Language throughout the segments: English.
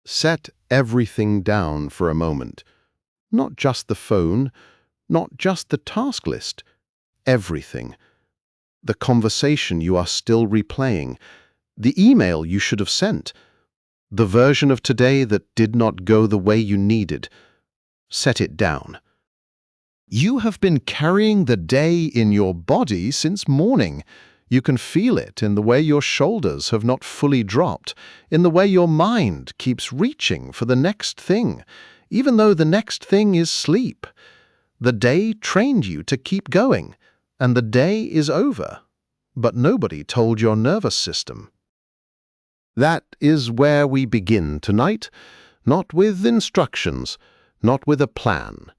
Set everything down for a moment. Not just the phone, not just the task list. Everything. The conversation you are still replaying. The email you should have sent. The version of today that did not go the way you needed. Set it down. You have been carrying the day in your body since morning. You can feel it in the way your shoulders have not fully dropped, in the way your mind keeps reaching for the next thing, even though the next thing is sleep. The day trained you to keep going, and the day is over. But nobody told your nervous system. That is where we begin tonight, not with instructions, not with a plan,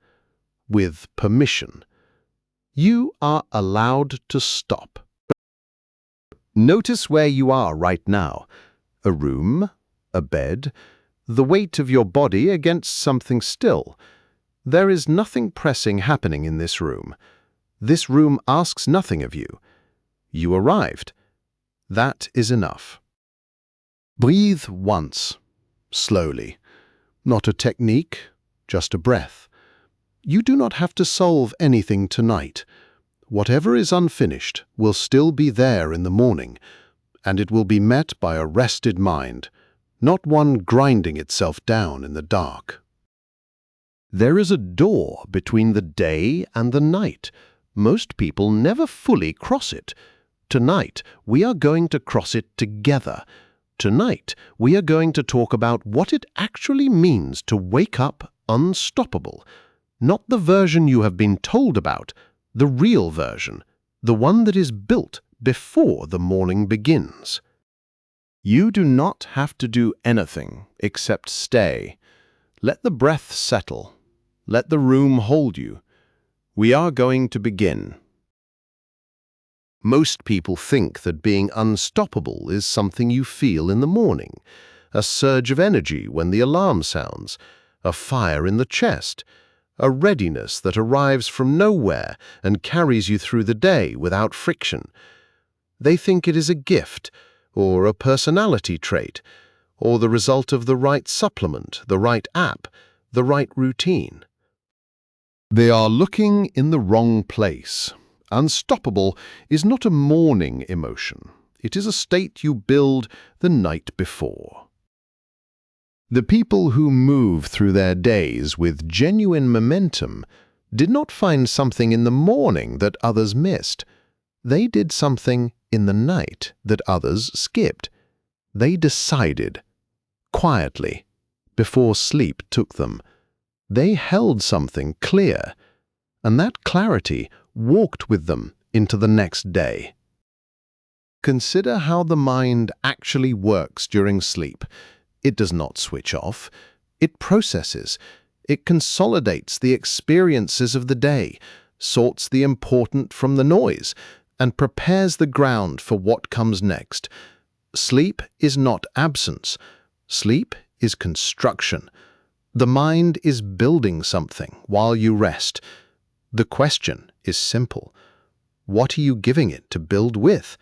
with permission. You are allowed to stop. Notice where you are right now. A room, a bed, the weight of your body against something still. There is nothing pressing happening in this room. This room asks nothing of you. You arrived. That is enough. Breathe once, slowly. Not a technique, just a breath. You do not have to solve anything tonight. Whatever is unfinished will still be there in the morning, and it will be met by a rested mind, not one grinding itself down in the dark. There is a door between the day and the night. Most people never fully cross it. Tonight, we are going to cross it together. Tonight, we are going to talk about what it actually means to wake up unstoppable. Not the version you have been told about, the real version, the one that is built before the morning begins. You do not have to do anything except stay. Let the breath settle. Let the room hold you. We are going to begin. Most people think that being unstoppable is something you feel in the morning, a surge of energy when the alarm sounds, a fire in the chest, a readiness that arrives from nowhere and carries you through the day without friction. They think it is a gift, or a personality trait, or the result of the right supplement, the right app, the right routine. They are looking in the wrong place. Unstoppable is not a morning emotion. It is a state you build the night before. The people who move through their days with genuine momentum did not find something in the morning that others missed. They did something in the night that others skipped. They decided, quietly, before sleep took them. They held something clear, and that clarity walked with them into the next day. Consider how the mind actually works during sleep. It does not switch off. It processes. It consolidates the experiences of the day, sorts the important from the noise, and prepares the ground for what comes next. Sleep is not absence. Sleep is construction. The mind is building something while you rest. The question is simple. What are you giving it to build with?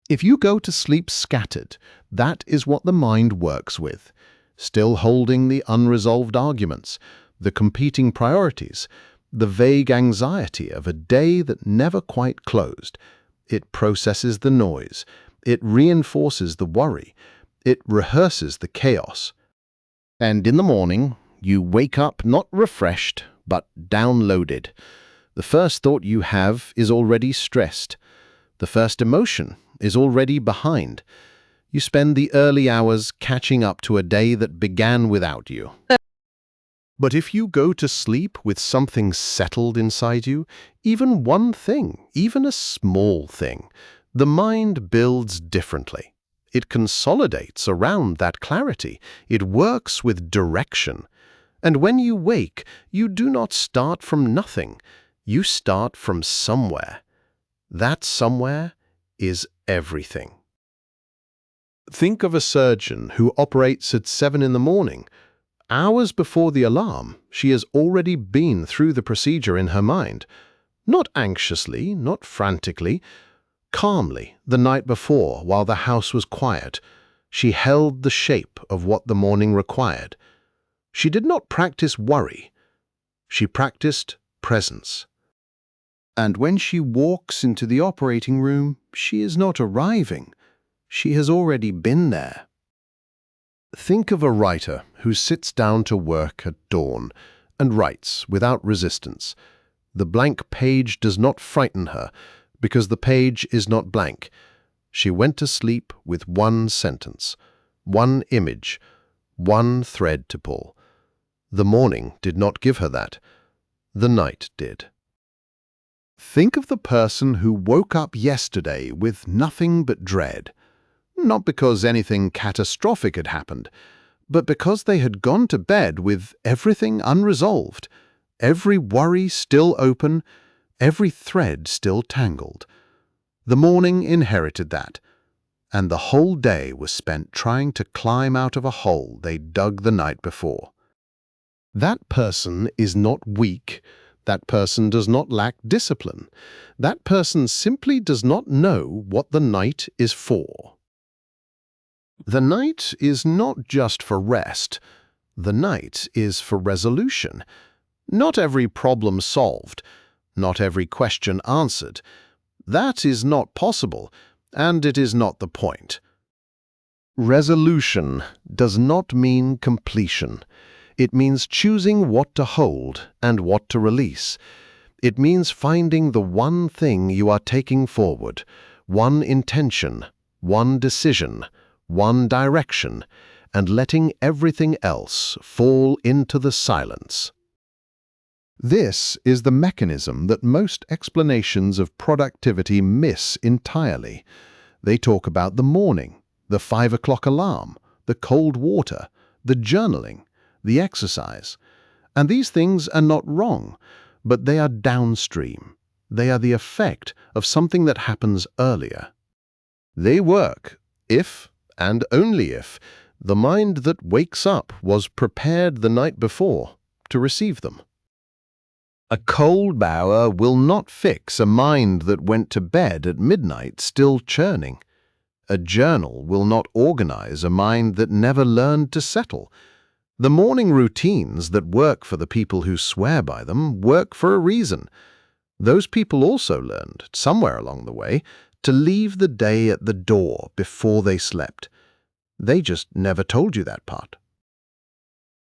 If you go to sleep scattered, that is what the mind works with, still holding the unresolved arguments, the competing priorities, the vague anxiety of a day that never quite closed. It processes the noise. It reinforces the worry. It rehearses the chaos. And in the morning, you wake up not refreshed, but downloaded. The first thought you have is already stressed. The first emotion is already behind. You spend the early hours catching up to a day that began without you. But if you go to sleep with something settled inside you, even one thing, even a small thing, the mind builds differently. It consolidates around that clarity. It works with direction. And when you wake, you do not start from nothing. You start from somewhere. That somewhere is everything. Think of a surgeon who operates at 7 in the morning. Hours before the alarm, she has already been through the procedure in her mind. Not anxiously, not frantically, calmly the night before while the house was quiet. She held the shape of what the morning required. She did not practice worry. She practiced presence. And when she walks into the operating room, she is not arriving. She has already been there. Think of a writer who sits down to work at dawn and writes without resistance. The blank page does not frighten her because the page is not blank. She went to sleep with one sentence, one image, one thread to pull. The morning did not give her that. The night did. Think of the person who woke up yesterday with nothing but dread. Not because anything catastrophic had happened, but because they had gone to bed with everything unresolved, every worry still open, every thread still tangled. The morning inherited that, and the whole day was spent trying to climb out of a hole they dug the night before. That person is not weak. That person does not lack discipline. That person simply does not know what the night is for. The night is not just for rest. The night is for resolution. Not every problem solved. Not every question answered. That is not possible, and it is not the point. Resolution does not mean completion. It means choosing what to hold and what to release. It means finding the one thing you are taking forward, one intention, one decision, one direction, and letting everything else fall into the silence. This is the mechanism that most explanations of productivity miss entirely. They talk about the morning, the 5 o'clock alarm, the cold water, the journaling, the exercise. And these things are not wrong, but they are downstream. They are the effect of something that happens earlier. They work if, and only if, the mind that wakes up was prepared the night before to receive them. A cold shower will not fix a mind that went to bed at midnight still churning. A journal will not organize a mind that never learned to settle. The morning routines that work for the people who swear by them work for a reason. Those people also learned, somewhere along the way, to leave the day at the door before they slept. They just never told you that part.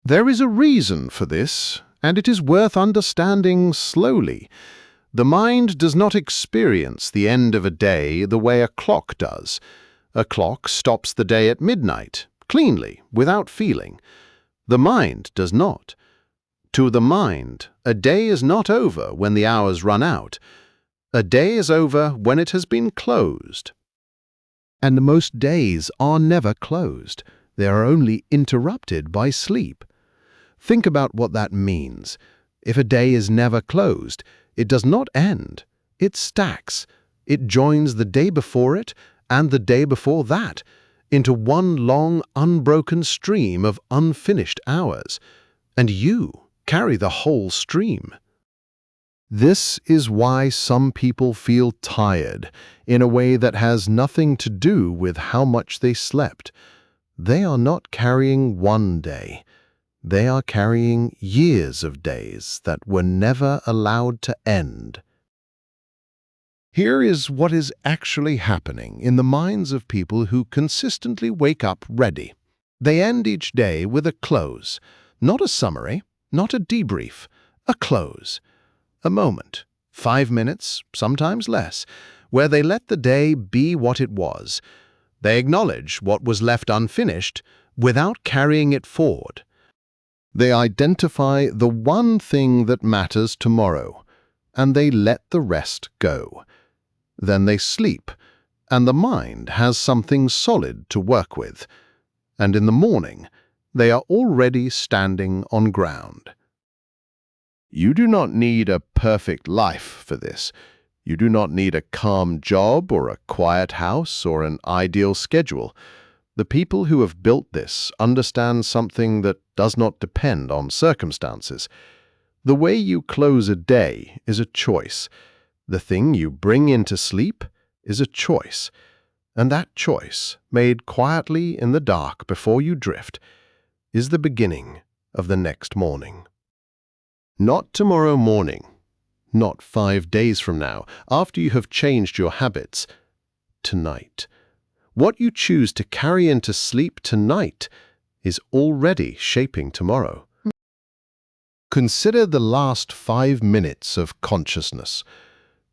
There is a reason for this, and it is worth understanding slowly. The mind does not experience the end of a day the way a clock does. A clock stops the day at midnight, cleanly, without feeling. The mind does not. To the mind, a day is not over when the hours run out. A day is over when it has been closed. And most days are never closed. They are only interrupted by sleep. Think about what that means. If a day is never closed, it does not end. It stacks. It joins the day before it and the day before that into one long, unbroken stream of unfinished hours. And you carry the whole stream. This is why some people feel tired in a way that has nothing to do with how much they slept. They are not carrying one day. They are carrying years of days that were never allowed to end. Here is what is actually happening in the minds of people who consistently wake up ready. They end each day with a close, not a summary, not a debrief, a close. A moment, 5 minutes, sometimes less, where they let the day be what it was. They acknowledge what was left unfinished without carrying it forward. They identify the one thing that matters tomorrow, and they let the rest go. Then they sleep, and the mind has something solid to work with. And in the morning, they are already standing on ground. You do not need a perfect life for this. You do not need a calm job or a quiet house or an ideal schedule. The people who have built this understand something that does not depend on circumstances. The way you close a day is a choice. The thing you bring into sleep is a choice. And that choice, made quietly in the dark before you drift, is the beginning of the next morning. Not tomorrow morning, not 5 days from now, after you have changed your habits. Tonight. What you choose to carry into sleep tonight is already shaping tomorrow. Consider the last 5 minutes of consciousness.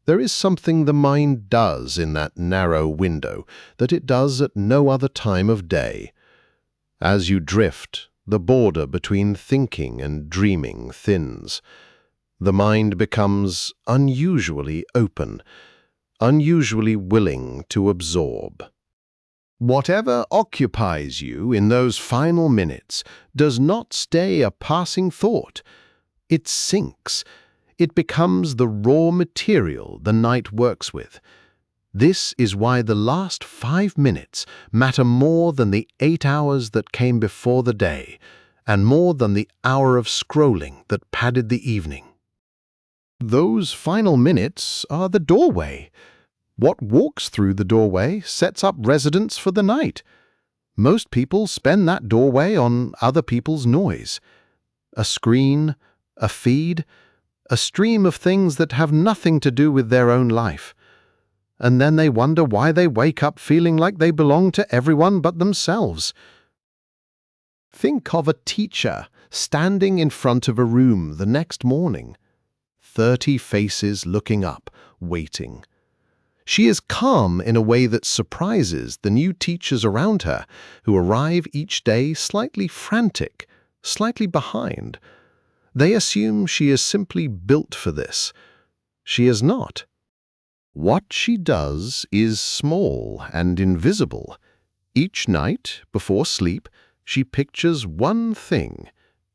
There is something the mind does in that narrow window that it does at no other time of day. As you drift, the border between thinking and dreaming thins. The mind becomes unusually open, unusually willing to absorb. Whatever occupies you in those final minutes does not stay a passing thought. It sinks. It becomes the raw material the night works with. This is why the last 5 minutes matter more than the 8 hours that came before the day, and more than the hour of scrolling that padded the evening. Those final minutes are the doorway. What walks through the doorway sets up residence for the night. Most people spend that doorway on other people's noise. A screen, a feed, a stream of things that have nothing to do with their own life. And then they wonder why they wake up feeling like they belong to everyone but themselves. Think of a teacher standing in front of a room the next morning. 30 faces looking up, waiting. She is calm in a way that surprises the new teachers around her, who arrive each day slightly frantic, slightly behind. They assume she is simply built for this. She is not. What she does is small and invisible. Each night, before sleep, she pictures one thing.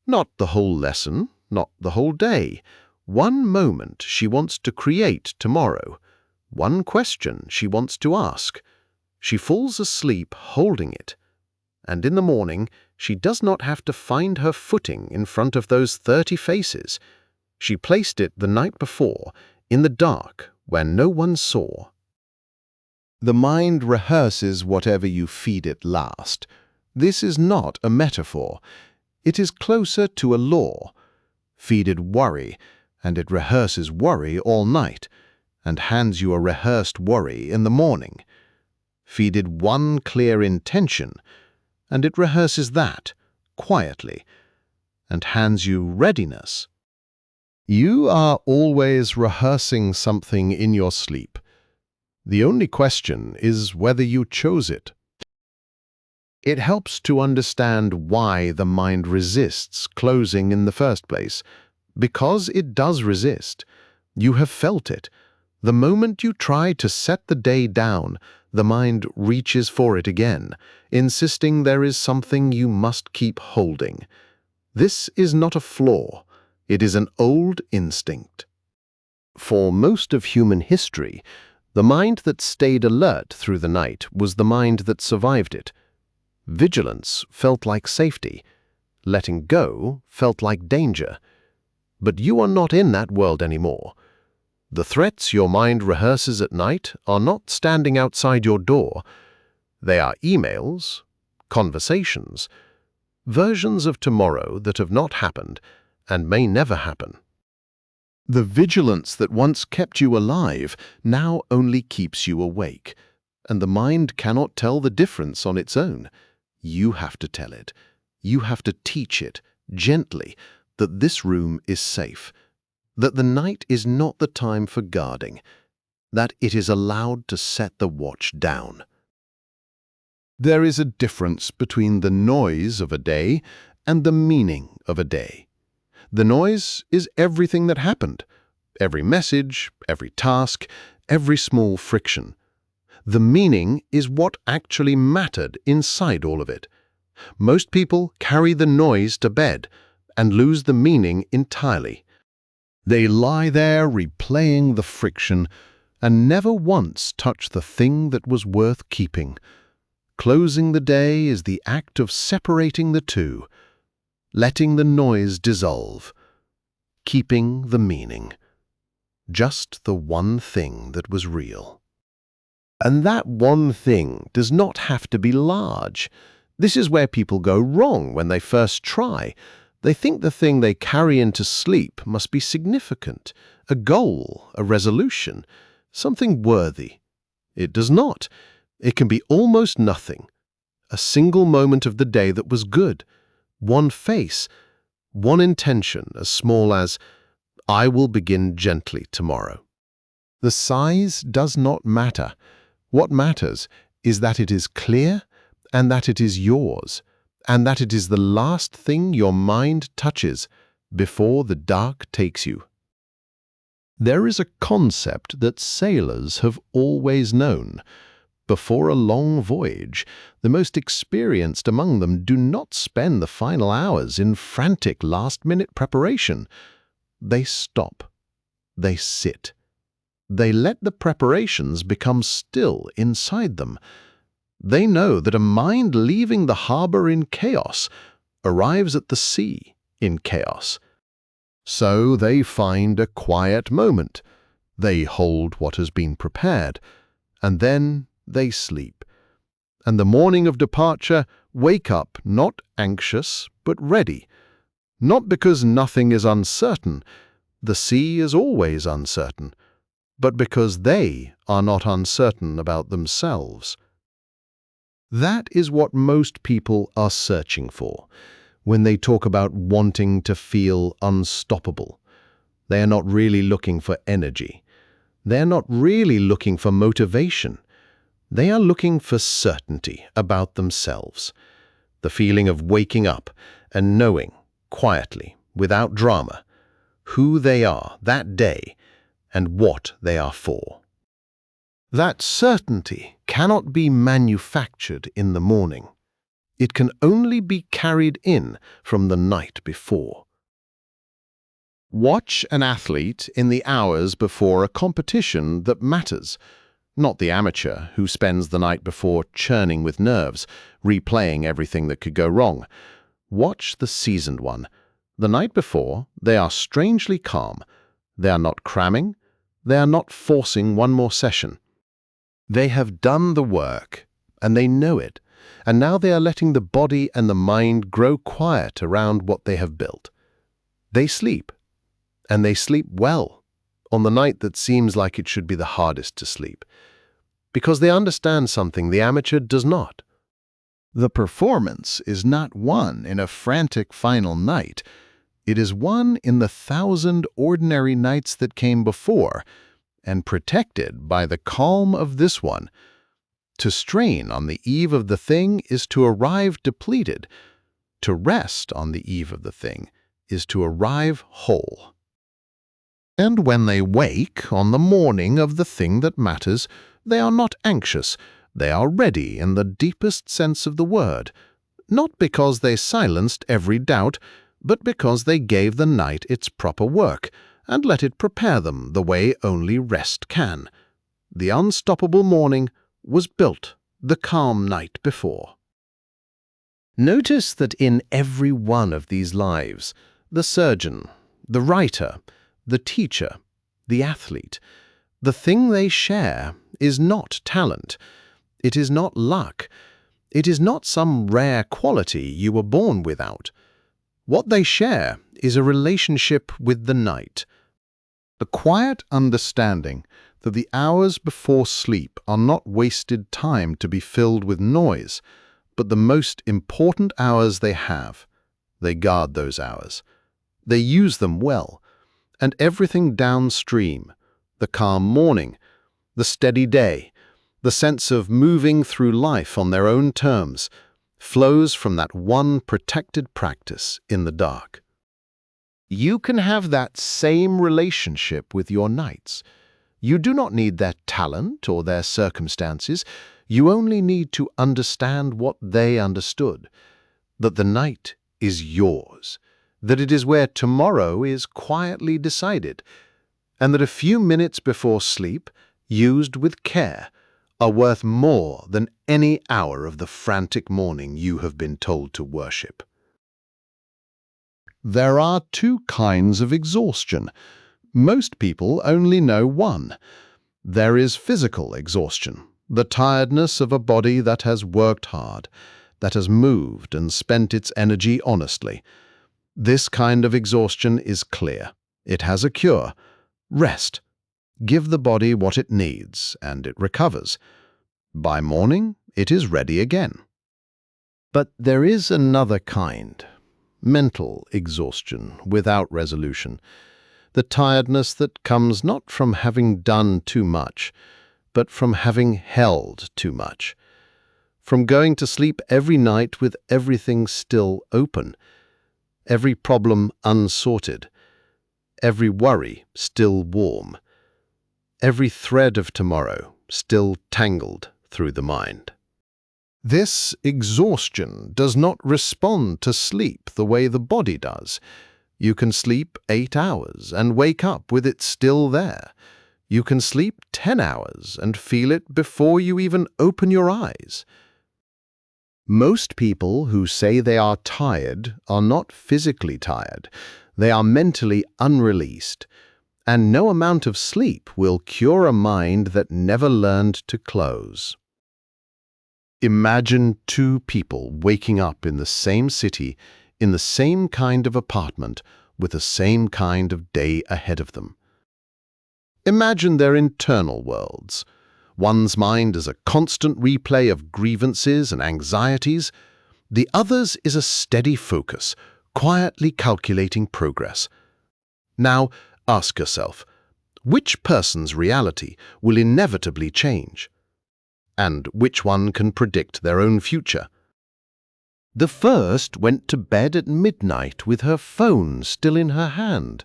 Not the whole lesson, not the whole day. One moment she wants to create tomorrow. One question she wants to ask. She falls asleep holding it. And in the morning, she does not have to find her footing in front of those 30 faces. She placed it the night before, in the dark, where no one saw. The mind rehearses whatever you feed it last. This is not a metaphor. It is closer to a law. Feed it worry, and it rehearses worry all night, and hands you a rehearsed worry in the morning. Feed it one clear intention, and it rehearses that, quietly, and hands you readiness. You are always rehearsing something in your sleep. The only question is whether you chose it. It helps to understand why the mind resists closing in the first place. Because it does resist. You have felt it. The moment you try to set the day down, the mind reaches for it again, insisting there is something you must keep holding. This is not a flaw. It is an old instinct. For most of human history, the mind that stayed alert through the night was the mind that survived it. Vigilance felt like safety. Letting go felt like danger. But you are not in that world anymore. The threats your mind rehearses at night are not standing outside your door. They are emails, conversations, versions of tomorrow that have not happened and may never happen. The vigilance that once kept you alive now only keeps you awake, and the mind cannot tell the difference on its own. You have to tell it. You have to teach it, gently, that this room is safe, that the night is not the time for guarding, that it is allowed to set the watch down. There is a difference between the noise of a day and the meaning of a day. The noise is everything that happened, every message, every task, every small friction. The meaning is what actually mattered inside all of it. Most people carry the noise to bed and lose the meaning entirely. They lie there replaying the friction and never once touch the thing that was worth keeping. Closing the day is the act of separating the two, letting the noise dissolve, keeping the meaning, just the one thing that was real. And that one thing does not have to be large. This is where people go wrong when they first try. They think the thing they carry into sleep must be significant, a goal, a resolution, something worthy. It does not. It can be almost nothing. A single moment of the day that was good. One face. One intention as small as, I will begin gently tomorrow. The size does not matter. What matters is that it is clear and that it is yours, and that it is the last thing your mind touches before the dark takes you. There is a concept that sailors have always known. Before a long voyage, the most experienced among them do not spend the final hours in frantic last-minute preparation. They stop. They sit. They let the preparations become still inside them. They know that a mind leaving the harbor in chaos arrives at the sea in chaos. So they find a quiet moment. They hold what has been prepared, and then they sleep. And the morning of departure wake up not anxious but ready. Not because nothing is uncertain, the sea is always uncertain, but because they are not uncertain about themselves. That is what most people are searching for when they talk about wanting to feel unstoppable. They are not really looking for energy. They are not really looking for motivation. They are looking for certainty about themselves. The feeling of waking up and knowing, quietly, without drama, who they are that day and what they are for. That certainty cannot be manufactured in the morning. It can only be carried in from the night before. Watch an athlete in the hours before a competition that matters, not the amateur who spends the night before churning with nerves, replaying everything that could go wrong. Watch the seasoned one. The night before, they are strangely calm. They are not cramming. They are not forcing one more session. They have done the work, and they know it, and now they are letting the body and the mind grow quiet around what they have built. They sleep, and they sleep well, on the night that seems like it should be the hardest to sleep, because they understand something the amateur does not. The performance is not won in a frantic final night. It is won in the 1,000 ordinary nights that came before, and protected by the calm of this one. To strain on the eve of the thing is to arrive depleted. To rest on the eve of the thing is to arrive whole. And when they wake on the morning of the thing that matters, they are not anxious. They are ready in the deepest sense of the word, not because they silenced every doubt, but because they gave the night its proper work and let it prepare them the way only rest can. The unstoppable morning was built the calm night before. Notice that in every one of these lives, the surgeon, the writer, the teacher, the athlete, the thing they share is not talent. It is not luck. It is not some rare quality you were born without. What they share is a relationship with the night. The quiet understanding that the hours before sleep are not wasted time to be filled with noise, but the most important hours they have. They guard those hours. They use them well, and everything downstream, the calm morning, the steady day, the sense of moving through life on their own terms, flows from that one protected practice in the dark. You can have that same relationship with your nights. You do not need their talent or their circumstances. You only need to understand what they understood, that the night is yours, that it is where tomorrow is quietly decided, and that a few minutes before sleep, used with care, are worth more than any hour of the frantic morning you have been told to worship. There are two kinds of exhaustion. Most people only know one. There is physical exhaustion, the tiredness of a body that has worked hard, that has moved and spent its energy honestly. This kind of exhaustion is clear. It has a cure. Rest. Give the body what it needs, and it recovers. By morning, it is ready again. But there is another kind. Mental exhaustion without resolution. The tiredness that comes not from having done too much, but from having held too much. From going to sleep every night with everything still open, every problem unsorted, every worry still warm, every thread of tomorrow still tangled through the mind. This exhaustion does not respond to sleep the way the body does. You can sleep 8 hours and wake up with it still there. You can sleep 10 hours and feel it before you even open your eyes. Most people who say they are tired are not physically tired. They are mentally unreleased. And no amount of sleep will cure a mind that never learned to close. Imagine two people waking up in the same city, in the same kind of apartment, with the same kind of day ahead of them. Imagine their internal worlds. One's mind is a constant replay of grievances and anxieties. The other's is a steady focus, quietly calculating progress. Now, ask yourself, which person's reality will inevitably change? And which one can predict their own future? The first went to bed at midnight with her phone still in her hand.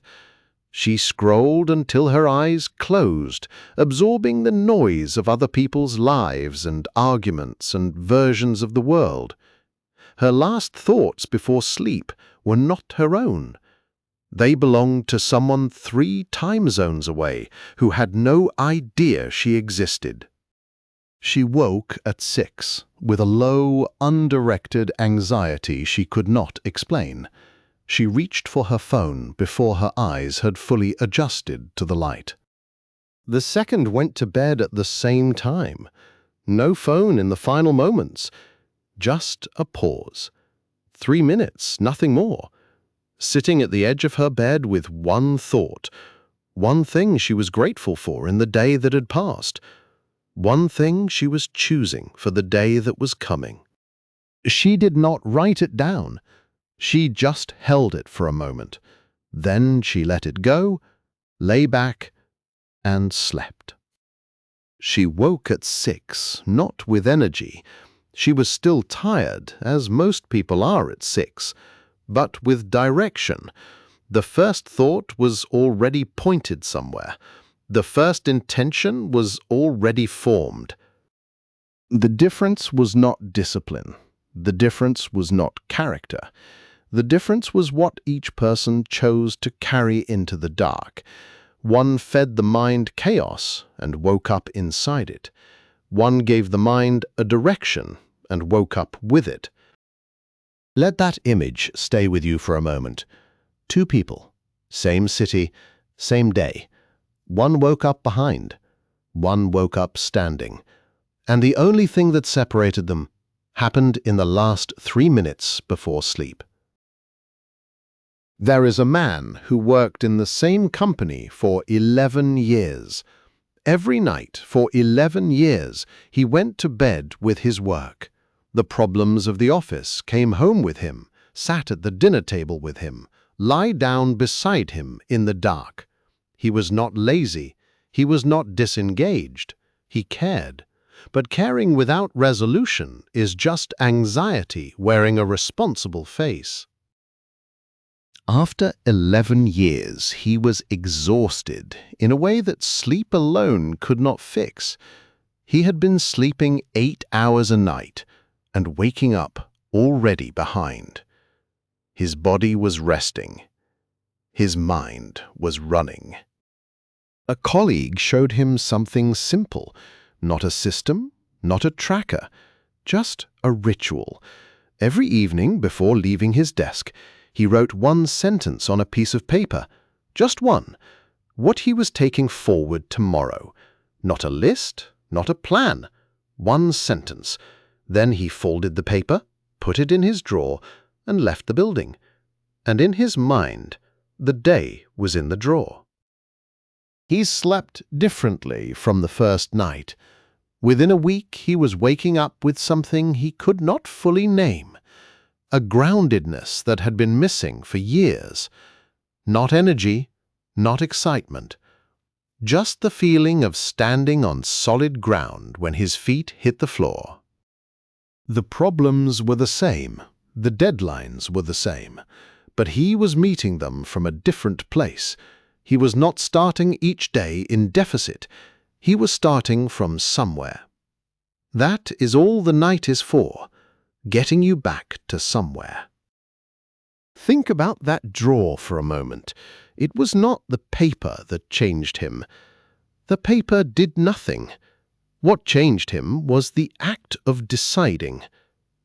She scrolled until her eyes closed, absorbing the noise of other people's lives and arguments and versions of the world. Her last thoughts before sleep were not her own. They belonged to someone 3 time zones away who had no idea she existed. She woke at 6 with a low, undirected anxiety she could not explain. She reached for her phone before her eyes had fully adjusted to the light. The second went to bed at the same time. No phone in the final moments. Just a pause. 3 minutes, nothing more. Sitting at the edge of her bed with one thought. One thing she was grateful for in the day that had passed. One thing she was choosing for the day that was coming. She did not write it down. She just held it for a moment. Then she let it go, lay back, and slept. She woke at 6, not with energy. She was still tired, as most people are at 6, but with direction. The first thought was already pointed somewhere. The first intention was already formed. The difference was not discipline. The difference was not character. The difference was what each person chose to carry into the dark. One fed the mind chaos and woke up inside it. One gave the mind a direction and woke up with it. Let that image stay with you for a moment. 2 people, same city, same day. One woke up behind. One woke up standing. And the only thing that separated them happened in the last 3 minutes before sleep. There is a man who worked in the same company for 11 years. Every night for 11 years he went to bed with his work. The problems of the office came home with him, sat at the dinner table with him, lie down beside him in the dark. He was not lazy. He was not disengaged. He cared. But caring without resolution is just anxiety wearing a responsible face. After 11 years, he was exhausted in a way that sleep alone could not fix. He had been sleeping 8 hours a night and waking up already behind. His body was resting. His mind was running. A colleague showed him something simple, not a system, not a tracker, just a ritual. Every evening before leaving his desk, he wrote 1 sentence on a piece of paper, just one, what he was taking forward tomorrow. Not a list, not a plan, one sentence. Then he folded the paper, put it in his drawer, and left the building. And in his mind, the day was in the drawer. He slept differently from the first night. Within a week, he was waking up with something he could not fully name, a groundedness that had been missing for years. Not energy, not excitement, just the feeling of standing on solid ground when his feet hit the floor. The problems were the same, the deadlines were the same, but he was meeting them from a different place. He was not starting each day in deficit. He was starting from somewhere. That is all the night is for, getting you back to somewhere. Think about that drawer for a moment. It was not the paper that changed him. The paper did nothing. What changed him was the act of deciding.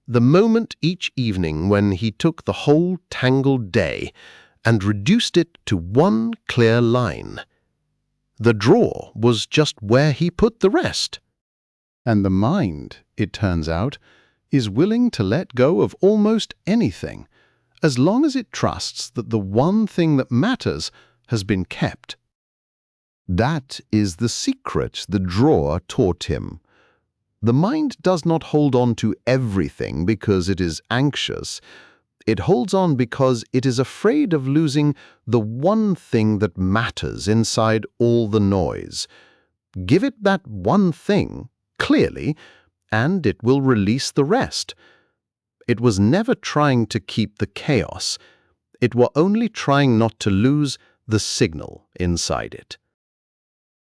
The moment each evening when he took the whole tangled day and reduced it to one clear line. The drawer was just where he put the rest. And the mind, it turns out, is willing to let go of almost anything, as long as it trusts that the one thing that matters has been kept. That is the secret the drawer taught him. The mind does not hold on to everything because it is anxious. It holds on because it is afraid of losing the one thing that matters inside all the noise. Give it that one thing, clearly, and it will release the rest. It was never trying to keep the chaos. It were only trying not to lose the signal inside it.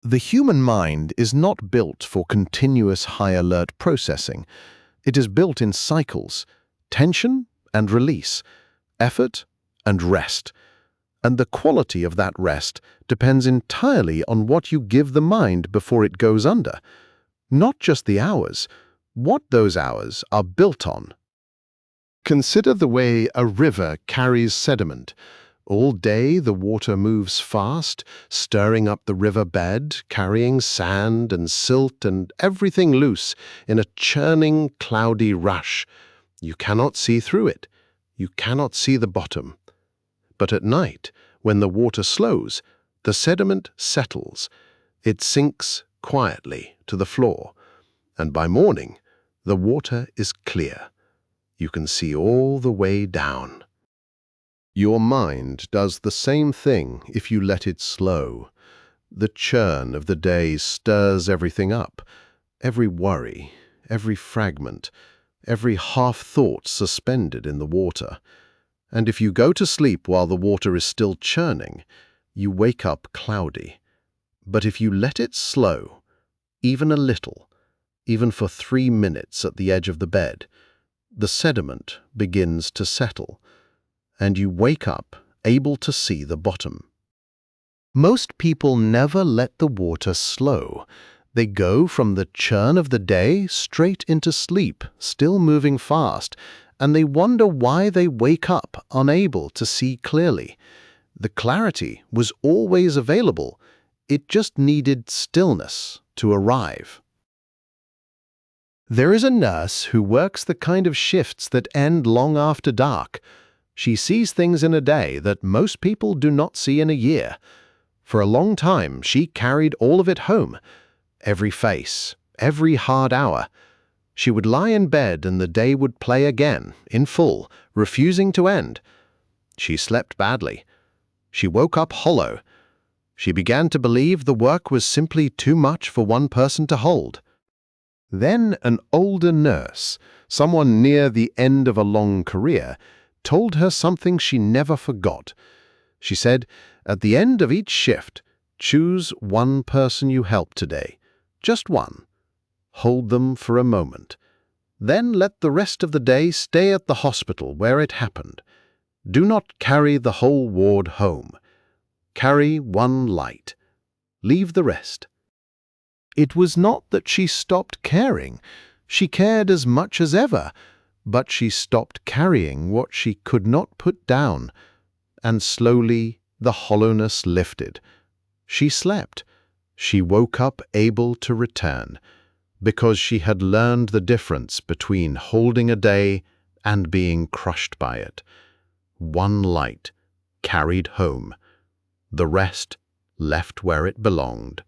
The human mind is not built for continuous high-alert processing. It is built in cycles, tension and release, effort and rest. And the quality of that rest depends entirely on what you give the mind before it goes under. Not just the hours, what those hours are built on. Consider the way a river carries sediment. All day the water moves fast, stirring up the river bed, carrying sand and silt and everything loose in a churning, cloudy rush. You cannot see through it. You cannot see the bottom. But at night, when the water slows, the sediment settles. It sinks quietly to the floor, and by morning, the water is clear. You can see all the way down. Your mind does the same thing if you let it slow. The churn of the day stirs everything up, every worry, every fragment, every half-thought suspended in the water. And if you go to sleep while the water is still churning, you wake up cloudy. But if you let it slow, even a little, even for 3 minutes at the edge of the bed, the sediment begins to settle, and you wake up able to see the bottom. Most people never let the water slow. They go from the churn of the day straight into sleep, still moving fast, and they wonder why they wake up unable to see clearly. The clarity was always available. It just needed stillness to arrive. There is a nurse who works the kind of shifts that end long after dark. She sees things in a day that most people do not see in a year. For a long time, she carried all of it home. Every face, every hard hour. She would lie in bed and the day would play again, in full, refusing to end. She slept badly. She woke up hollow. She began to believe the work was simply too much for one person to hold. Then an older nurse, someone near the end of a long career, told her something she never forgot. She said, "At the end of each shift, choose one person you help today. Just one. Hold them for a moment. Then let the rest of the day stay at the hospital where it happened. Do not carry the whole ward home. Carry one light. Leave the rest." It was not that she stopped caring. She cared as much as ever, but she stopped carrying what she could not put down, and slowly the hollowness lifted. She slept. She woke up able to return. because she had learned the difference between holding a day and being crushed by it. One light carried home, the rest left where it belonged.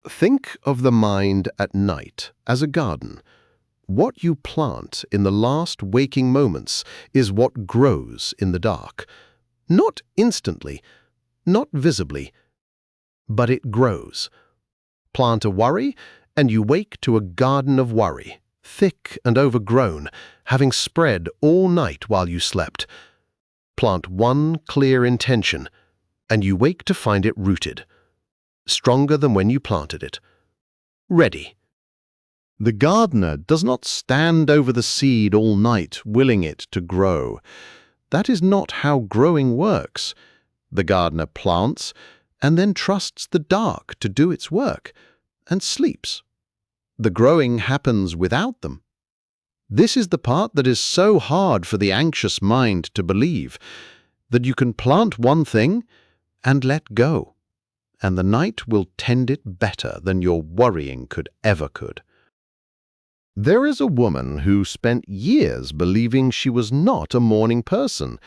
Think of the mind at night as a garden. What you plant in the last waking moments is what grows in the dark. Not instantly, not visibly, but it grows. Plant a worry, and you wake to a garden of worry, thick and overgrown, having spread all night while you slept. Plant one clear intention, and you wake to find it rooted, stronger than when you planted it. Ready. The gardener does not stand over the seed all night, willing it to grow. That is not how growing works. The gardener plants, and then trusts the dark to do its work, and sleeps. The growing happens without them. This is the part that is so hard for the anxious mind to believe, that you can plant one thing and let go, and the night will tend it better than your worrying could. There is a woman who spent years believing she was not a morning person.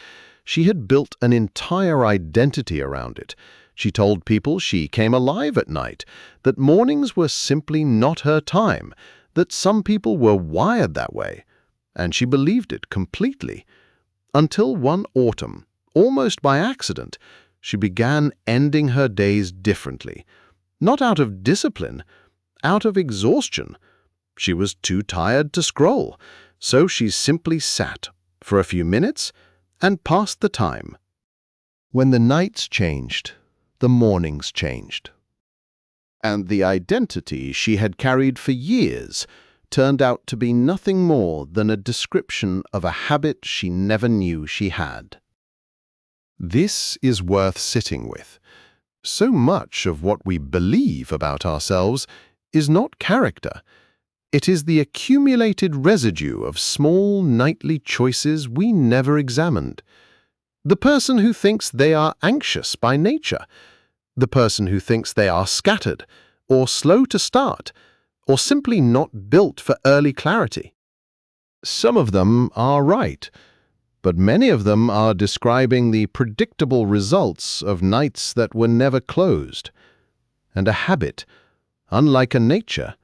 She had built an entire identity around it. She told people she came alive at night, that mornings were simply not her time, that some people were wired that way, and she believed it completely. Until one autumn, almost by accident, she began ending her days differently. Not out of discipline, out of exhaustion. She was too tired to scroll, so she simply sat for a few minutes and passed the time. When the nights changed, the mornings changed. And the identity she had carried for years turned out to be nothing more than a description of a habit she never knew she had. This is worth sitting with. So much of what we believe about ourselves is not character. It is the accumulated residue of small nightly choices we never examined. The person who thinks they are anxious by nature, the person who thinks they are scattered, or slow to start, or simply not built for early clarity. Some of them are right, but many of them are describing the predictable results of nights that were never closed. And a habit, unlike a nature,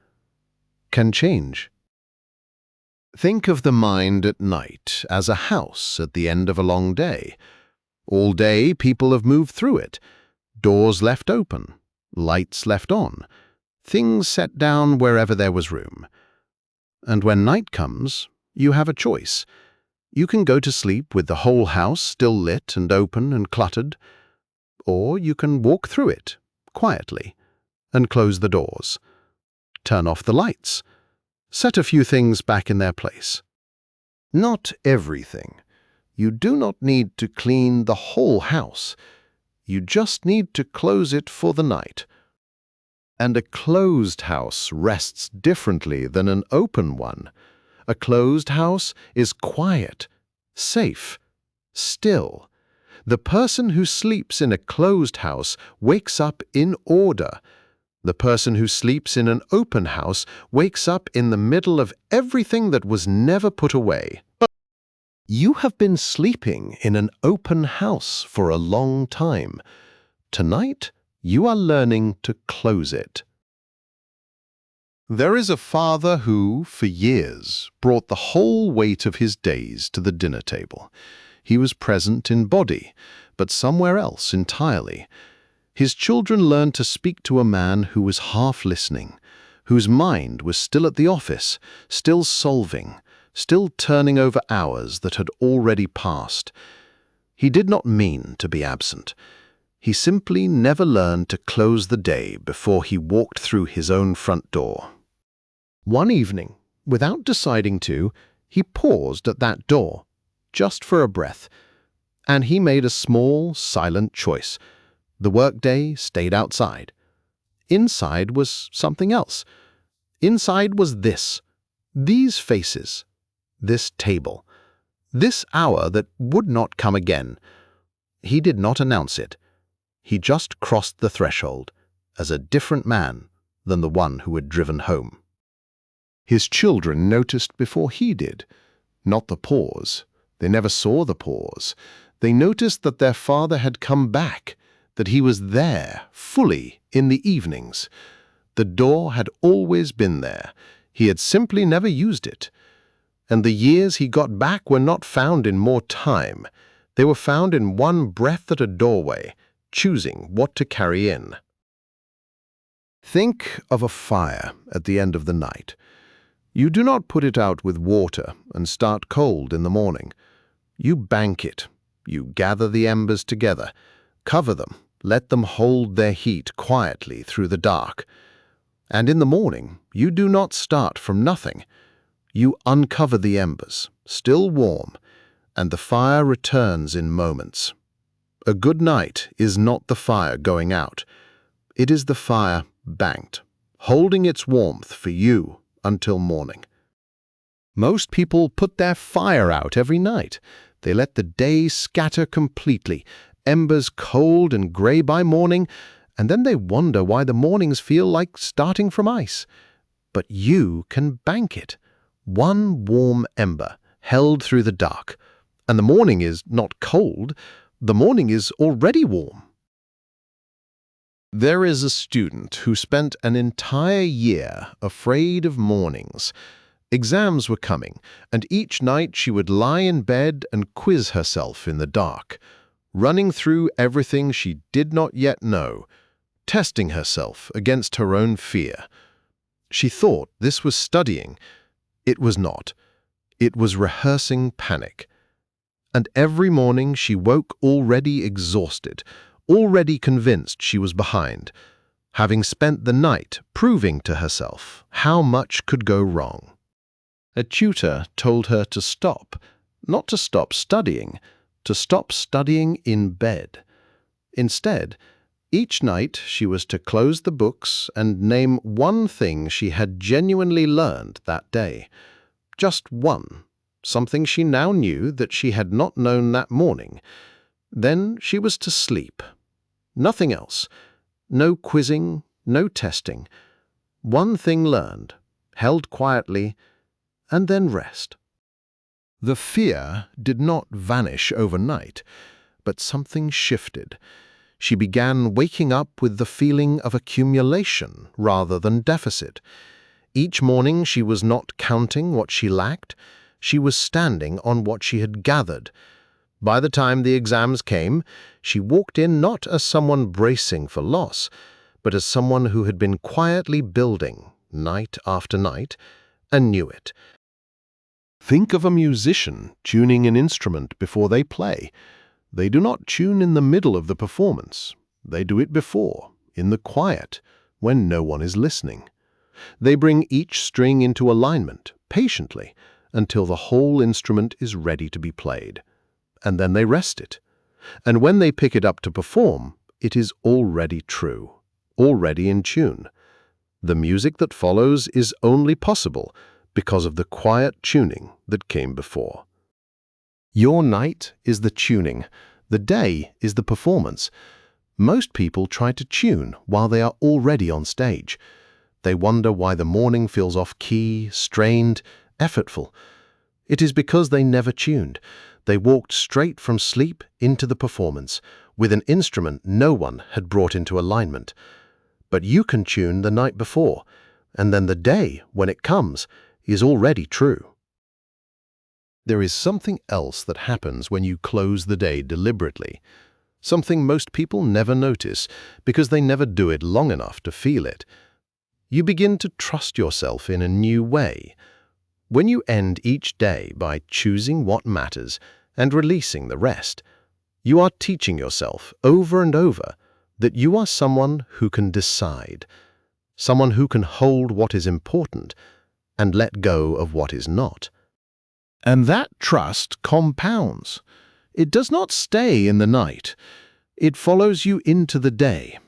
can change. Think of the mind at night as a house at the end of a long day. All day people have moved through it, doors left open, lights left on, things set down wherever there was room. And when night comes, you have a choice. You can go to sleep with the whole house still lit and open and cluttered, or you can walk through it quietly and close the doors. Turn off the lights. Set a few things back in their place. Not everything. You do not need to clean the whole house. You just need to close it for the night. And a closed house rests differently than an open one. A closed house is quiet, safe, still. The person who sleeps in a closed house wakes up in order. The person who sleeps in an open house wakes up in the middle of everything that was never put away. You have been sleeping in an open house for a long time. Tonight, you are learning to close it. There is a father who, for years, brought the whole weight of his days to the dinner table. He was present in body, but somewhere else entirely. His children learned to speak to a man who was half listening, whose mind was still at the office, still solving, still turning over hours that had already passed. He did not mean to be absent. He simply never learned to close the day before he walked through his own front door. One evening, without deciding to, he paused at that door, just for a breath, and he made a small, silent choice. The workday stayed outside. Inside was something else. Inside was this, these faces, this table, this hour that would not come again. He did not announce it. He just crossed the threshold as a different man than the one who had driven home. His children noticed before he did, not the pause. They never saw the pause. They noticed that their father had come back, that he was there, fully, in the evenings. The door had always been there. He had simply never used it. And the years he got back were not found in more time. They were found in one breath at a doorway, choosing what to carry in. Think of a fire at the end of the night. You do not put it out with water and start cold in the morning. You bank it. You gather the embers together, cover them, let them hold their heat quietly through the dark. And in the morning, you do not start from nothing. You uncover the embers, still warm, and the fire returns in moments. A good night is not the fire going out. It is the fire banked, holding its warmth for you until morning. Most people put their fire out every night. They let the day scatter completely, embers cold and gray by morning, and then they wonder why the mornings feel like starting from ice. But you can bank it. One warm ember held through the dark, and the morning is not cold. The morning is already warm. There is a student who spent an entire year afraid of mornings. Exams were coming, and each night she would lie in bed and quiz herself in the dark, running through everything she did not yet know, testing herself against her own fear. She thought this was studying. It was not. It was rehearsing panic. And every morning she woke already exhausted, already convinced she was behind, having spent the night proving to herself how much could go wrong. A tutor told her to stop, not to stop studying, to stop studying in bed. Instead, each night she was to close the books and name one thing she had genuinely learned that day. Just one, something she now knew that she had not known that morning. Then she was to sleep. Nothing else. No quizzing, no testing. One thing learned, held quietly, and then rest. The fear did not vanish overnight, but something shifted. She began waking up with the feeling of accumulation rather than deficit. Each morning she was not counting what she lacked. She was standing on what she had gathered. By the time the exams came, she walked in not as someone bracing for loss, but as someone who had been quietly building, night after night, and knew it. Think of a musician tuning an instrument before they play. They do not tune in the middle of the performance. They do it before, in the quiet, when no one is listening. They bring each string into alignment, patiently, until the whole instrument is ready to be played. And then they rest it. And when they pick it up to perform, it is already true, already in tune. The music that follows is only possible because of the quiet tuning that came before. Your night is the tuning. The day is the performance. Most people try to tune while they are already on stage. They wonder why the morning feels off-key, strained, effortful. It is because they never tuned. They walked straight from sleep into the performance, with an instrument no one had brought into alignment. But you can tune the night before, and then the day, when it comes, is already true. There is something else that happens when you close the day deliberately, something most people never notice because they never do it long enough to feel it. You begin to trust yourself in a new way. When you end each day by choosing what matters and releasing the rest, you are teaching yourself over and over that you are someone who can decide, someone who can hold what is important and let go of what is not. And that trust compounds. It does not stay in the night. It follows you into the day.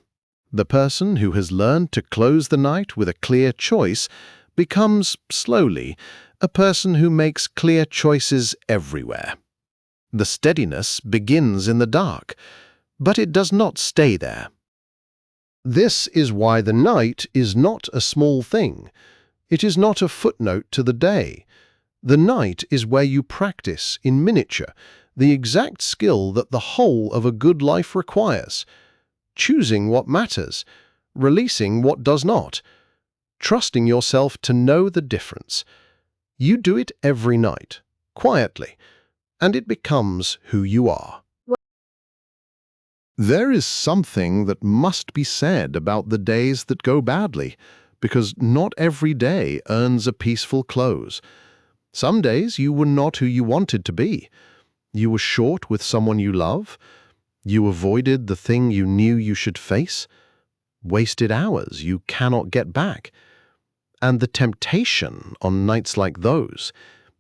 The person who has learned to close the night with a clear choice becomes, slowly, a person who makes clear choices everywhere. The steadiness begins in the dark, but it does not stay there. This is why the night is not a small thing. It is not a footnote to the day. The night is where you practice, in miniature, the exact skill that the whole of a good life requires. Choosing what matters, releasing what does not, trusting yourself to know the difference. You do it every night, quietly, and it becomes who you are. There is something that must be said about the days that go badly, because not every day earns a peaceful close. Some days you were not who you wanted to be. You were short with someone you love. You avoided the thing you knew you should face. Wasted hours you cannot get back. And the temptation on nights like those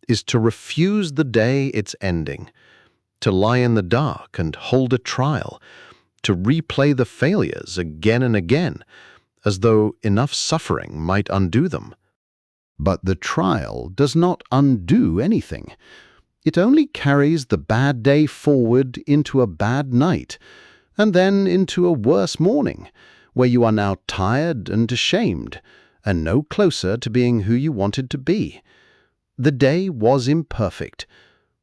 is to refuse the day it's ending, to lie in the dark and hold a trial, to replay the failures again and again, as though enough suffering might undo them. But the trial does not undo anything. It only carries the bad day forward into a bad night, and then into a worse morning, where you are now tired and ashamed, and no closer to being who you wanted to be. The day was imperfect.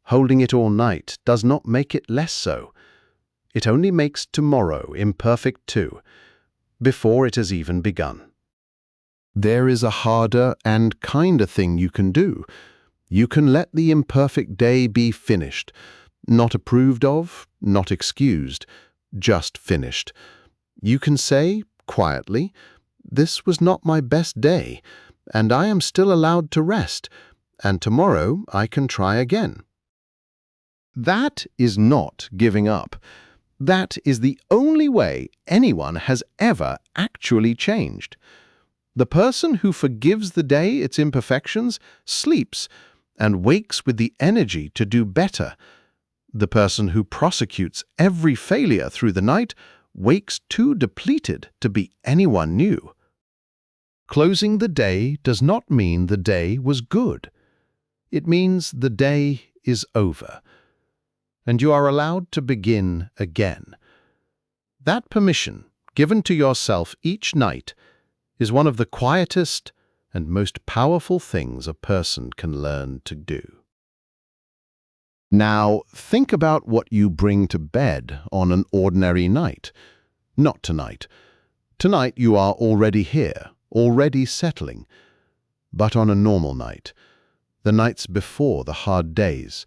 Holding it all night does not make it less so. It only makes tomorrow imperfect too, before it has even begun. There is a harder and kinder thing you can do. You can let the imperfect day be finished, not approved of, not excused, just finished. You can say, quietly, "This was not my best day, and I am still allowed to rest, and tomorrow I can try again." That is not giving up. That is the only way anyone has ever actually changed. The person who forgives the day its imperfections sleeps and wakes with the energy to do better. The person who prosecutes every failure through the night wakes too depleted to be anyone new. Closing the day does not mean the day was good. It means the day is over, and you are allowed to begin again. That permission, given to yourself each night, is one of the quietest and most powerful things a person can learn to do. Now, think about what you bring to bed on an ordinary night. Not tonight. Tonight you are already here, already settling. But on a normal night, the nights before the hard days,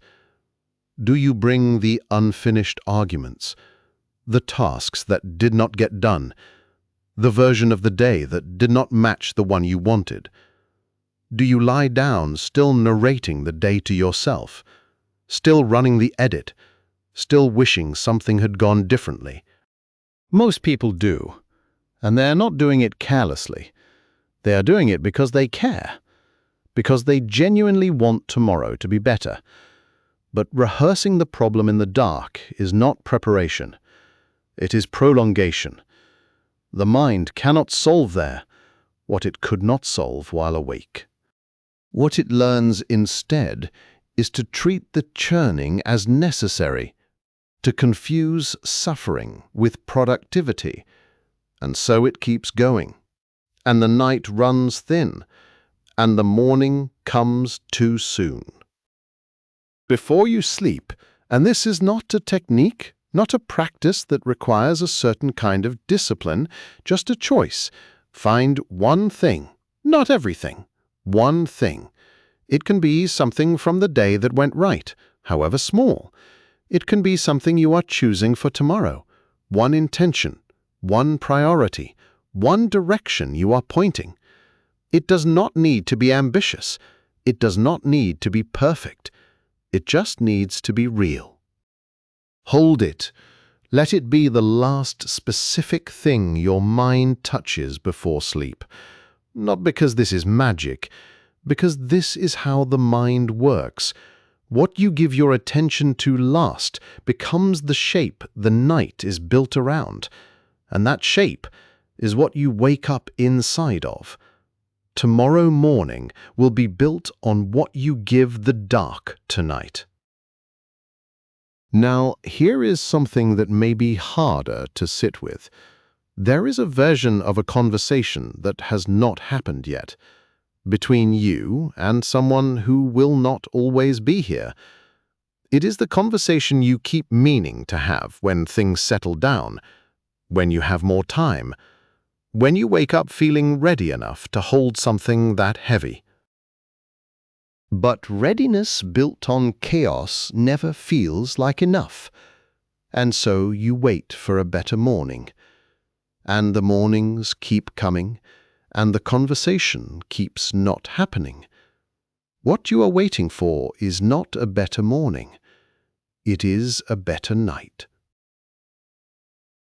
do you bring the unfinished arguments, the tasks that did not get done, the version of the day that did not match the one you wanted? Do you lie down still narrating the day to yourself, still running the edit, still wishing something had gone differently? Most people do, and they are not doing it carelessly. They are doing it because they care, because they genuinely want tomorrow to be better. But rehearsing the problem in the dark is not preparation. It is prolongation. The mind cannot solve there what it could not solve while awake. What it learns instead is to treat the churning as necessary, to confuse suffering with productivity, and so it keeps going. And the night runs thin, and the morning comes too soon. Before you sleep, and this is not a technique, not a practice that requires a certain kind of discipline, just a choice. Find one thing, not everything, one thing. It can be something from the day that went right, however small. It can be something you are choosing for tomorrow, one intention, one priority, one direction you are pointing. It does not need to be ambitious. It does not need to be perfect. It just needs to be real. Hold it. Let it be the last specific thing your mind touches before sleep. Not because this is magic, because this is how the mind works. What you give your attention to last becomes the shape the night is built around, and that shape is what you wake up inside of. Tomorrow morning will be built on what you give the dark tonight. Now, here is something that may be harder to sit with. There is a version of a conversation that has not happened yet, between you and someone who will not always be here. It is the conversation you keep meaning to have when things settle down, when you have more time, when you wake up feeling ready enough to hold something that heavy. But readiness built on chaos never feels like enough, and so you wait for a better morning. And the mornings keep coming, and the conversation keeps not happening. What you are waiting for is not a better morning. It is a better night.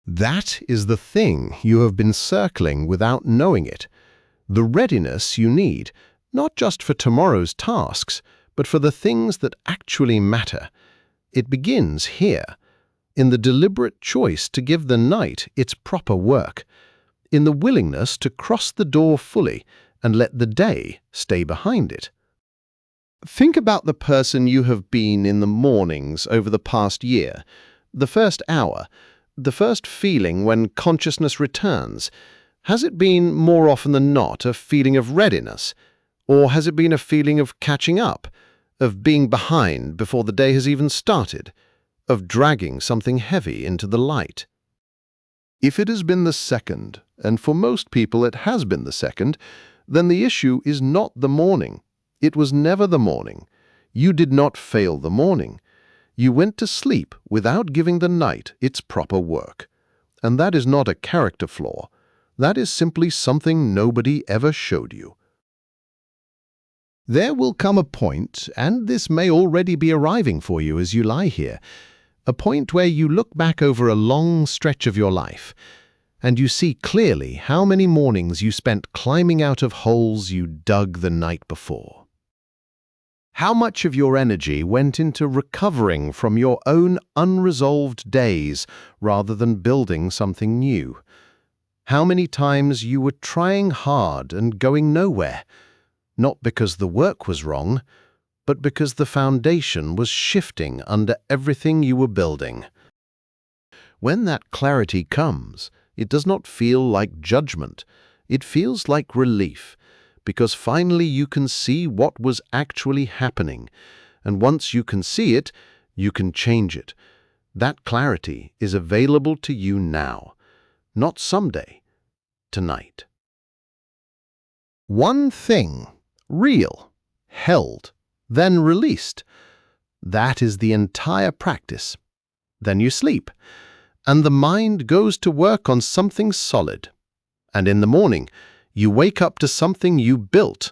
That is the thing you have been circling without knowing it, the readiness you need, not just for tomorrow's tasks, but for the things that actually matter. It begins here, in the deliberate choice to give the night its proper work, in the willingness to cross the door fully and let the day stay behind it. Think about the person you have been in the mornings over the past year, the first hour, the first feeling when consciousness returns. Has it been more often than not a feeling of readiness, or has it been a feeling of catching up, of being behind before the day has even started, of dragging something heavy into the light? If it has been the second, and for most people it has been the second, then the issue is not the morning. It was never the morning. You did not fail the morning. You went to sleep without giving the night its proper work. And that is not a character flaw. That is simply something nobody ever showed you. There will come a point, and this may already be arriving for you as you lie here, a point where you look back over a long stretch of your life, and you see clearly how many mornings you spent climbing out of holes you dug the night before. How much of your energy went into recovering from your own unresolved days rather than building something new? How many times you were trying hard and going nowhere, not because the work was wrong, but because the foundation was shifting under everything you were building. When that clarity comes, it does not feel like judgment. It feels like relief, because finally you can see what was actually happening, and once you can see it, you can change it. That clarity is available to you now, not someday, tonight. One thing, real, held, then released. That is the entire practice. Then you sleep, and the mind goes to work on something solid. And in the morning, you wake up to something you built,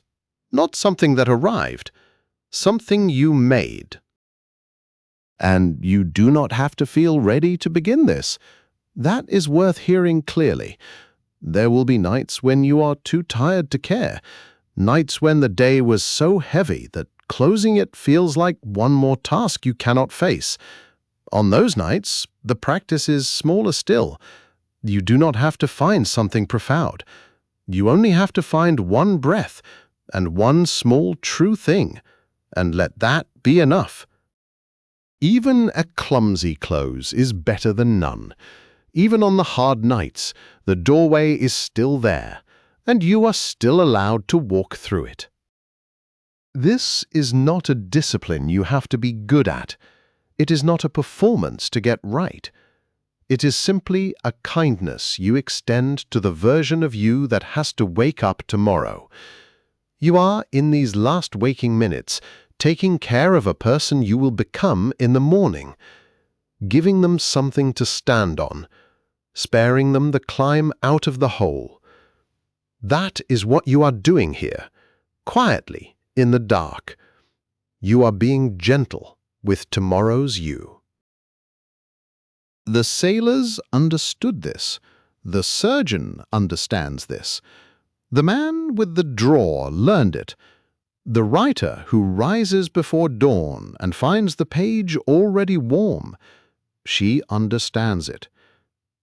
not something that arrived, something you made. And you do not have to feel ready to begin this. That is worth hearing clearly. There will be nights when you are too tired to care, nights when the day was so heavy that closing it feels like one more task you cannot face. On those nights, the practice is smaller still. You do not have to find something profound. You only have to find one breath and one small true thing, and let that be enough. Even a clumsy close is better than none. Even on the hard nights, the doorway is still there, and you are still allowed to walk through it. This is not a discipline you have to be good at. It is not a performance to get right. It is simply a kindness you extend to the version of you that has to wake up tomorrow. You are, in these last waking minutes, taking care of a person you will become in the morning, giving them something to stand on, sparing them the climb out of the hole. That is what you are doing here, quietly, in the dark. You are being gentle with tomorrow's you. The sailors understood this. The surgeon understands this. The man with the drawer learned it. The writer who rises before dawn and finds the page already warm, she understands it.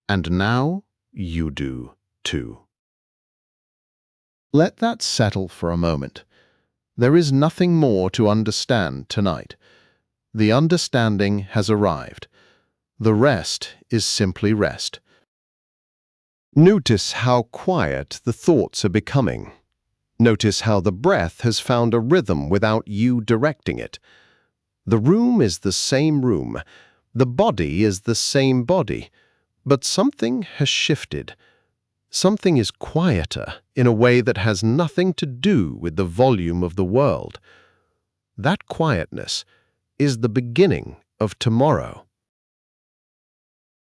And now you do too. Let that settle for a moment. There is nothing more to understand tonight. The understanding has arrived. The rest is simply rest. Notice how quiet the thoughts are becoming. Notice how the breath has found a rhythm without you directing it. The room is the same room. The body is the same body. But something has shifted. Something is quieter in a way that has nothing to do with the volume of the world. That quietness is the beginning of tomorrow.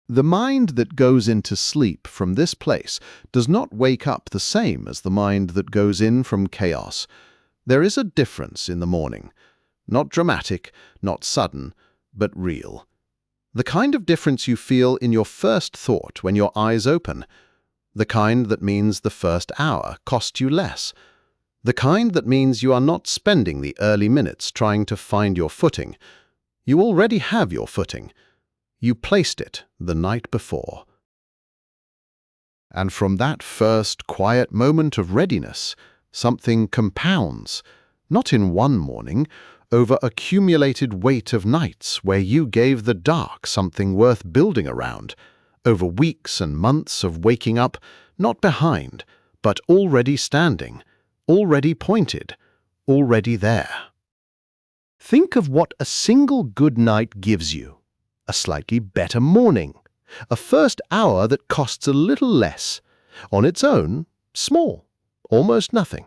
The mind that goes into sleep from this place does not wake up the same as the mind that goes in from chaos. There is a difference in the morning. Not dramatic, not sudden, but real. The kind of difference you feel in your first thought when your eyes open. The kind that means the first hour cost you less. The kind that means you are not spending the early minutes trying to find your footing. You already have your footing. You placed it the night before. And from that first quiet moment of readiness, something compounds, not in one morning, over accumulated weight of nights where you gave the dark something worth building around, over weeks and months of waking up, not behind, but already standing, already pointed, already there. Think of what a single good night gives you. A slightly better morning, a first hour that costs a little less. On its own, small, almost nothing.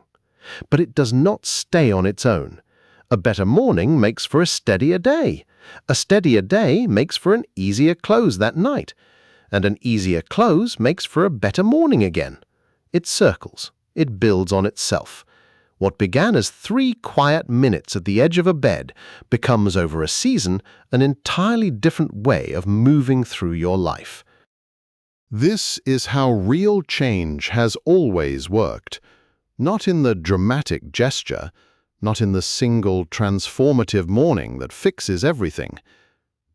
But it does not stay on its own. A better morning makes for a steadier day. A steadier day makes for an easier close that night. And an easier close makes for a better morning again. It circles. It builds on itself. What began as 3 quiet minutes at the edge of a bed becomes over a season an entirely different way of moving through your life. This is how real change has always worked. Not in the dramatic gesture, not in the single transformative morning that fixes everything,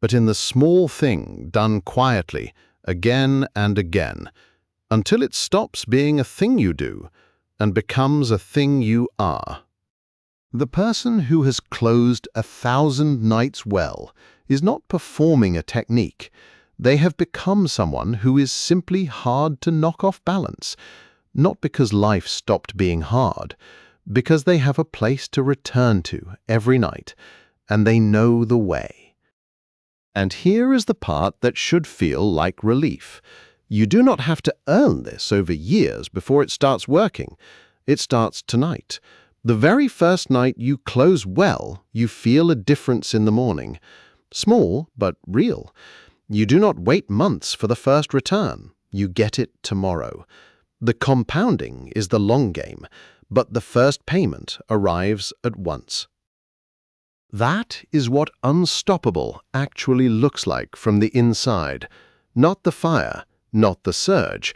but in the small thing done quietly, again and again, until it stops being a thing you do and becomes a thing you are. The person who has closed 1,000 nights well is not performing a technique. They have become someone who is simply hard to knock off balance, not because life stopped being hard, because they have a place to return to every night, and they know the way. And here is the part that should feel like relief. You do not have to earn this over years before it starts working. It starts tonight. The very first night you close well, you feel a difference in the morning. Small, but real. You do not wait months for the first return. You get it tomorrow. The compounding is the long game, but the first payment arrives at once. That is what unstoppable actually looks like from the inside. Not the fire, not the surge,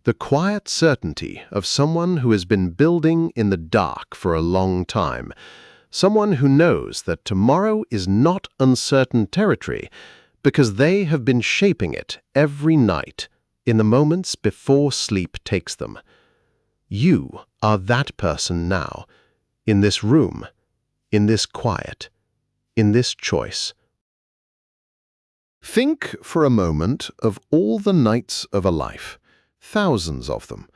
the quiet certainty of someone who has been building in the dark for a long time, someone who knows that tomorrow is not uncertain territory because they have been shaping it every night in the moments before sleep takes them. You are that person now, in this room, in this quiet, in this choice. Think for a moment of all the nights of a life, thousands of them,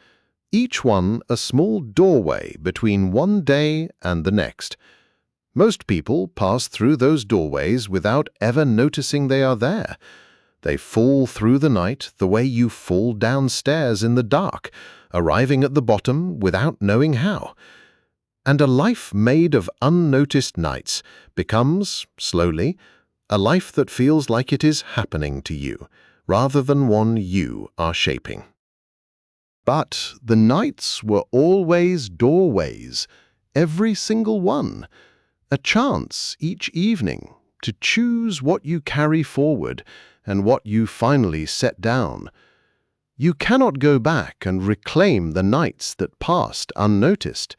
each one a small doorway between one day and the next. Most people pass through those doorways without ever noticing they are there. They fall through the night the way you fall downstairs in the dark, arriving at the bottom without knowing how. And a life made of unnoticed nights becomes, slowly, a life that feels like it is happening to you, rather than one you are shaping. But the nights were always doorways, every single one, a chance each evening to choose what you carry forward and what you finally set down. You cannot go back and reclaim the nights that passed unnoticed,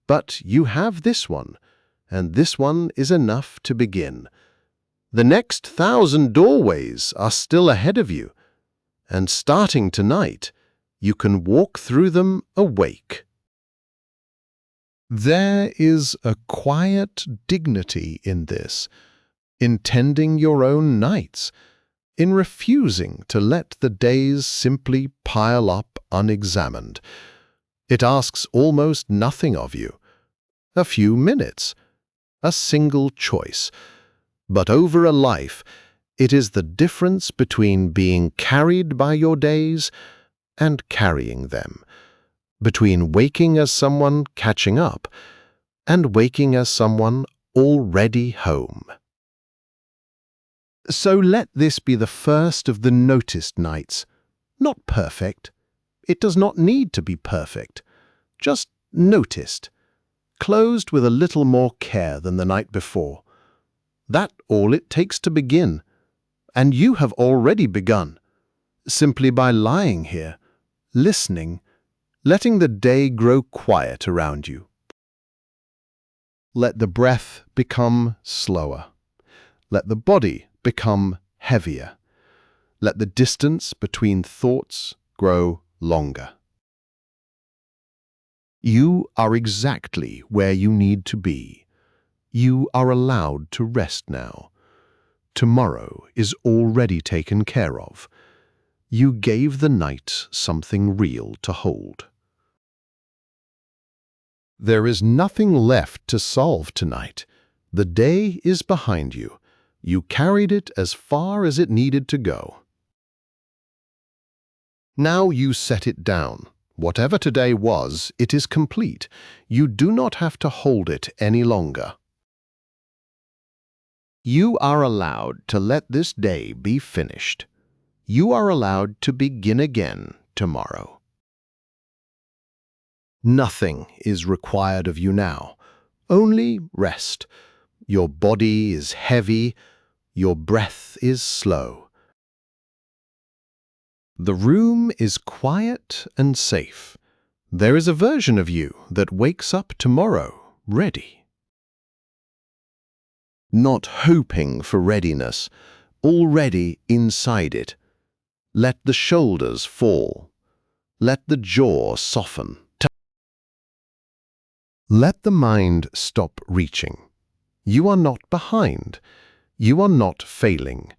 but you have this one, and this one is enough to begin. The next 1,000 doorways are still ahead of you, and starting tonight, you can walk through them awake. There is a quiet dignity in this, in tending your own nights, in refusing to let the days simply pile up unexamined. It asks almost nothing of you. A few minutes, a single choice. But over a life, it is the difference between being carried by your days and carrying them, between waking as someone catching up and waking as someone already home. So let this be the first of the noticed nights. Not perfect. It does not need to be perfect. Just noticed. Closed with a little more care than the night before. That's all it takes to begin. And you have already begun. Simply by lying here, listening, letting the day grow quiet around you. Let the breath become slower. Let the body become heavier. Let the distance between thoughts grow longer. You are exactly where you need to be. You are allowed to rest now. Tomorrow is already taken care of. You gave the night something real to hold. There is nothing left to solve tonight. The day is behind you. You carried it as far as it needed to go. Now you set it down. Whatever today was, it is complete. You do not have to hold it any longer. You are allowed to let this day be finished. You are allowed to begin again tomorrow. Nothing is required of you now, only rest. Your body is heavy, your breath is slow. The room is quiet and safe. There is a version of you that wakes up tomorrow ready. Not hoping for readiness, already inside it. Let the shoulders fall. Let the jaw soften. Let the mind stop reaching. You are not behind. You are not failing.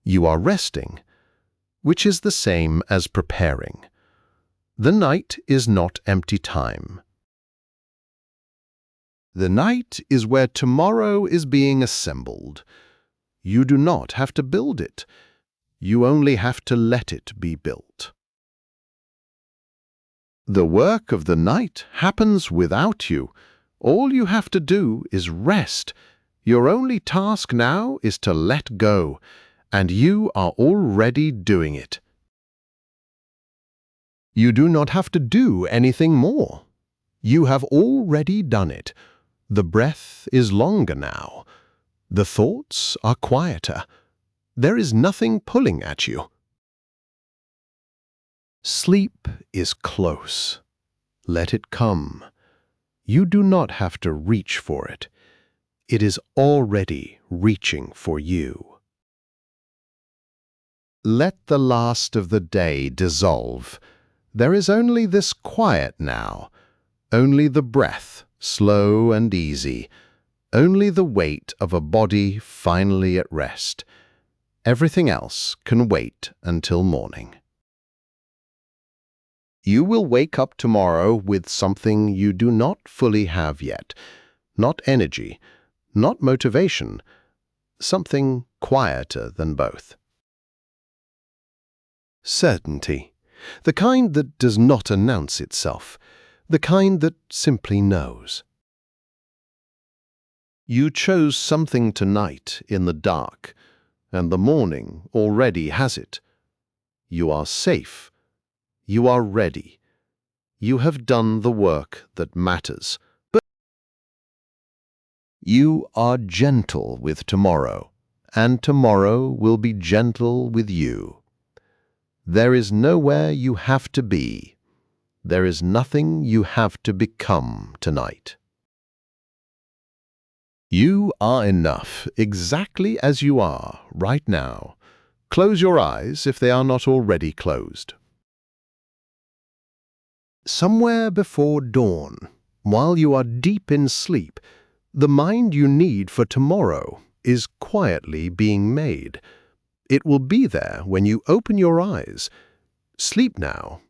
You are resting, which is the same as preparing. The night is not empty time. The night is where tomorrow is being assembled. You do not have to build it. You only have to let it be built. The work of the night happens without you. All you have to do is rest. Your only task now is to let go, and you are already doing it. You do not have to do anything more. You have already done it. The breath is longer now. The thoughts are quieter. There is nothing pulling at you. Sleep is close. Let it come. You do not have to reach for it. It is already reaching for you. Let the last of the day dissolve. There is only this quiet now, only the breath, slow and easy, only the weight of a body finally at rest. Everything else can wait until morning. You will wake up tomorrow with something you do not fully have yet. Not energy, not motivation, something quieter than both. Certainty, the kind that does not announce itself, the kind that simply knows. You chose something tonight in the dark, and the morning already has it. You are safe. You are ready. You have done the work that matters. But you are gentle with tomorrow, and tomorrow will be gentle with you. There is nowhere you have to be. There is nothing you have to become tonight. You are enough exactly as you are right now. Close your eyes if they are not already closed. Somewhere before dawn, while you are deep in sleep, the mind you need for tomorrow is quietly being made. It will be there when you open your eyes. Sleep now